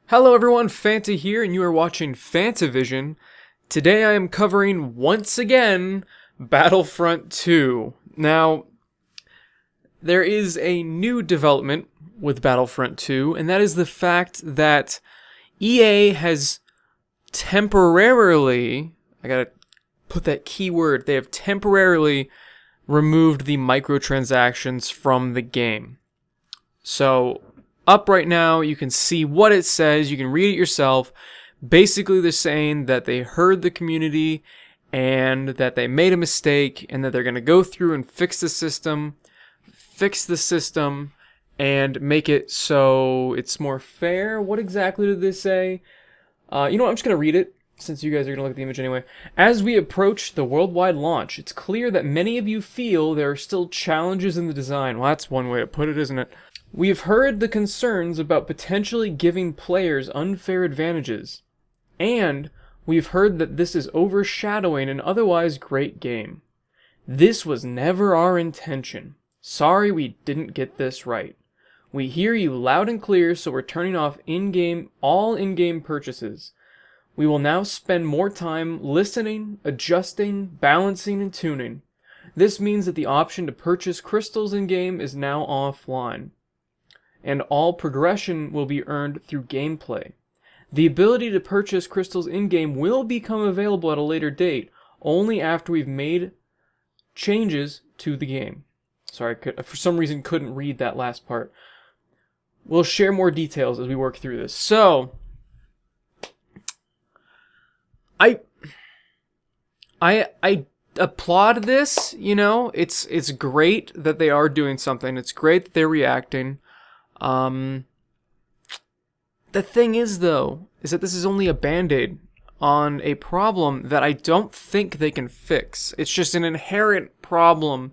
Hello everyone, Fanta here, and you are watching Fantavision. Today I am covering, once again, Battlefront 2. Now, there is a new development with Battlefront 2, and that is the fact that EA has temporarily, I gotta put that keyword, they have temporarily removed the microtransactions from the game. So, up right now, you can see what it says, you can read it yourself. Basically, they're saying that they heard the community and that they made a mistake and that they're going to go through and fix the system, and make it so it's more fair. What exactly did they say? You know what, I'm just going to read it, since you guys are going to look at the image anyway. As we approach the worldwide launch, it's clear that many of you feel there are still challenges in the design. Well, that's one way to put it, isn't it? We've heard the concerns about potentially giving players unfair advantages, and we've heard that this is overshadowing an otherwise great game. This was never our intention. Sorry we didn't get this right. We hear you loud and clear, so we're turning off all in-game purchases. We will now spend more time listening, adjusting, balancing, and tuning. This means that the option to purchase crystals in-game is now offline, and all progression will be earned through gameplay. The ability to purchase crystals in-game will become available at a later date, only after we've made changes to the game. Sorry, for some reason couldn't read that last part. We'll share more details as we work through this. So, I applaud this, you know, it's great that they are doing something, it's great that they're reacting. The thing is, though, is that this is only a band-aid on a problem that I don't think they can fix. It's just an inherent problem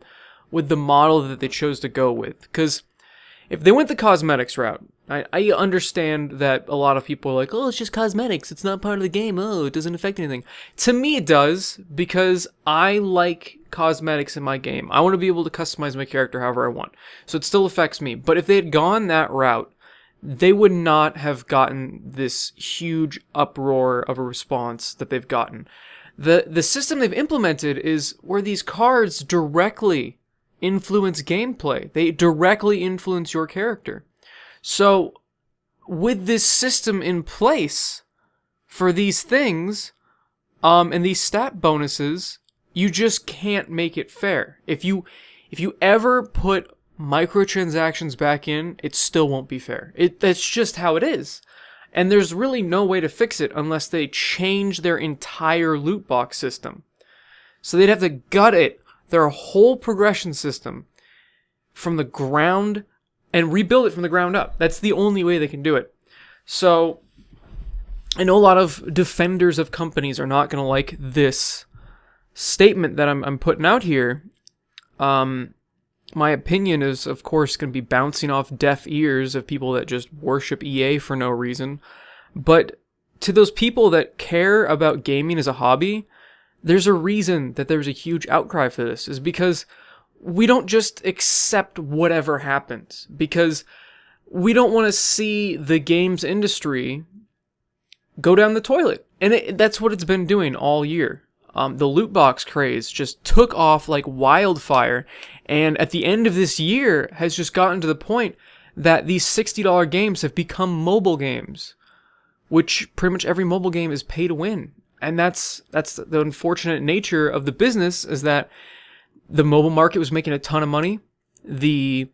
with the model that they chose to go with. Because if they went the cosmetics route, I understand that a lot of people are like, oh, it's just cosmetics, it's not part of the game, oh, it doesn't affect anything. To me, it does, because I like cosmetics in my game. I want to be able to customize my character however I want. So it still affects me. But if they had gone that route, they would not have gotten this huge uproar of a response that they've gotten. The system they've implemented is where these cards directly influence gameplay. They directly influence your character. So, with this system in place for these things, and these stat bonuses, you just can't make it fair. If you ever put microtransactions back in, it still won't be fair. That's just how it is. And there's really no way to fix it unless they change their entire loot box system. So they'd have to gut it, their whole progression system, from the ground, and rebuild it from the ground up. That's the only way they can do it. So, I know a lot of defenders of companies are not going to like this statement that I'm putting out here. My opinion is, of course, going to be bouncing off deaf ears of people that just worship EA for no reason. But to those people that care about gaming as a hobby, there's a reason that there's a huge outcry for this, is because we don't just accept whatever happens, because we don't want to see the games industry go down the toilet. And that's what it's been doing all year. The loot box craze just took off like wildfire, and at the end of this year has just gotten to the point that these $60 games have become mobile games, which pretty much every mobile game is pay to win. And that's the unfortunate nature of the business, is that the mobile market was making a ton of money. The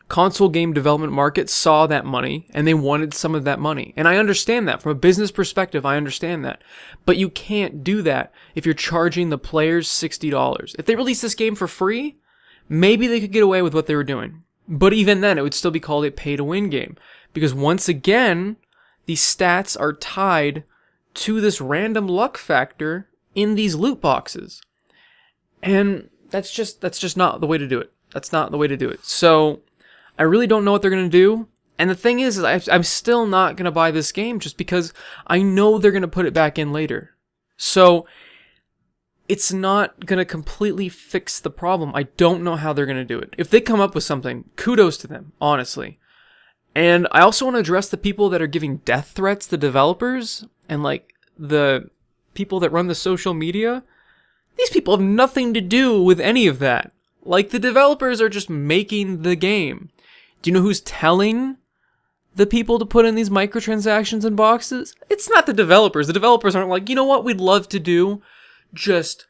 console game development market saw that money, and they wanted some of that money. And I understand that. From a business perspective, I understand that. But you can't do that if you're charging the players $60. If they released this game for free, maybe they could get away with what they were doing. But even then, it would still be called a pay-to-win game. Because once again, these stats are tied to this random luck factor in these loot boxes. And that's just not the way to do it. That's not the way to do it. So, I really don't know what they're going to do. And the thing is I'm still not going to buy this game just because I know they're going to put it back in later. So, it's not going to completely fix the problem. I don't know how they're going to do it. If they come up with something, kudos to them, honestly. And I also want to address the people that are giving death threats to developers and like the people that run the social media. These people have nothing to do with any of that. Like, the developers are just making the game. Do you know who's telling the people to put in these microtransactions in boxes? It's not the developers. The developers aren't like, you know what we'd love to do? Just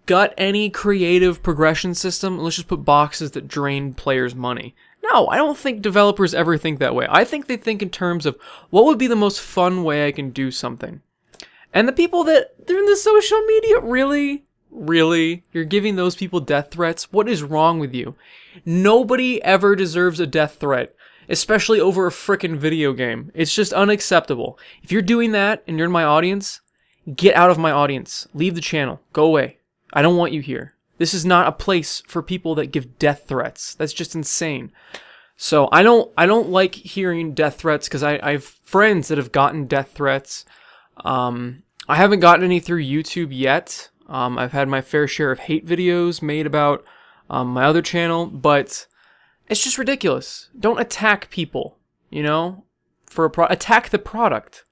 gut any creative progression system and let's just put boxes that drain players' money. No, I don't think developers ever think that way. I think they think in terms of what would be the most fun way I can do something. And the people that they're in the social media, really? You're giving those people death threats? What is wrong with you? Nobody ever deserves a death threat, especially over a frickin' video game. It's just unacceptable. If you're doing that and you're in my audience, get out of my audience. Leave the channel. Go away. I don't want you here. This is not a place for people that give death threats. That's just insane. So I don't like hearing death threats because I have friends that have gotten death threats. I haven't gotten any through YouTube yet. I've had my fair share of hate videos made about my other channel, but it's just ridiculous. Don't attack people, you know, attack the product.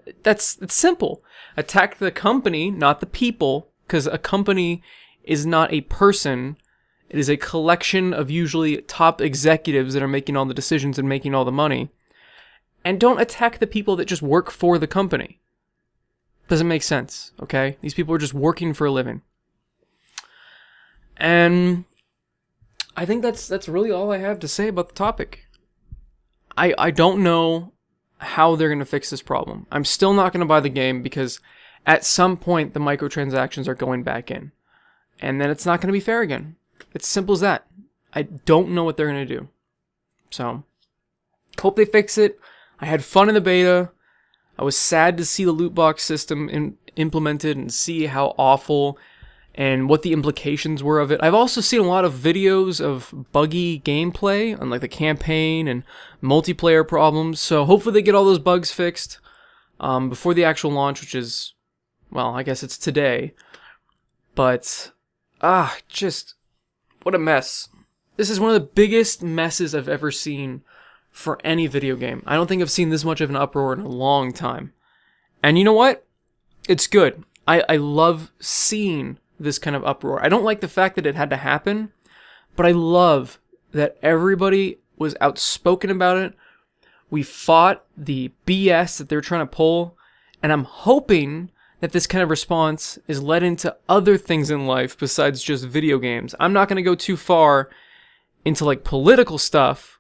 It's simple. Attack the company, not the people, because a company is not a person. It is a collection of usually top executives that are making all the decisions and making all the money. And don't attack the people that just work for the company. Doesn't make sense, okay? These people are just working for a living. And I think that's really all I have to say about the topic. I don't know how they're going to fix this problem. I'm still not going to buy the game because at some point the microtransactions are going back in. And then it's not going to be fair again. It's simple as that. I don't know what they're going to do. So, hope they fix it. I had fun in the beta. I was sad to see the loot box system implemented and see how awful and what the implications were of it. I've also seen a lot of videos of buggy gameplay on like the campaign and multiplayer problems. So hopefully they get all those bugs fixed before the actual launch, which is, well, I guess it's today. But, just, what a mess. This is one of the biggest messes I've ever seen for any video game. I don't think I've seen this much of an uproar in a long time. And you know what? It's good. I love seeing this kind of uproar. I don't like the fact that it had to happen, but I love that everybody was outspoken about it. We fought the BS that they're trying to pull, and I'm hoping that this kind of response is led into other things in life besides just video games. I'm not going to go too far into like political stuff,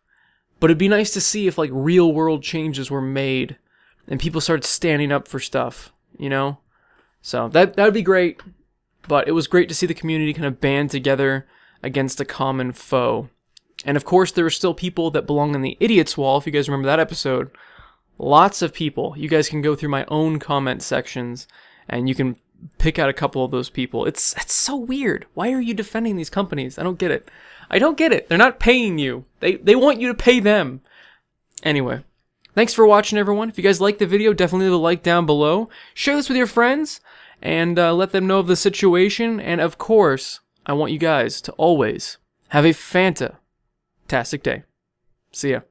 but it'd be nice to see if like real world changes were made and people started standing up for stuff, you know? So that would be great, but it was great to see the community kind of band together against a common foe. And of course, there are still people that belong on the Idiot's Wall, if you guys remember that episode. Lots of people. You guys can go through my own comment sections and you can pick out a couple of those people. It's so weird. Why are you defending these companies? I don't get it. I don't get it. They're not paying you. They want you to pay them. Anyway, thanks for watching, everyone. If you guys liked the video, definitely leave a like down below. Share this with your friends and let them know of the situation. And of course, I want you guys to always have a fantastic day. See ya.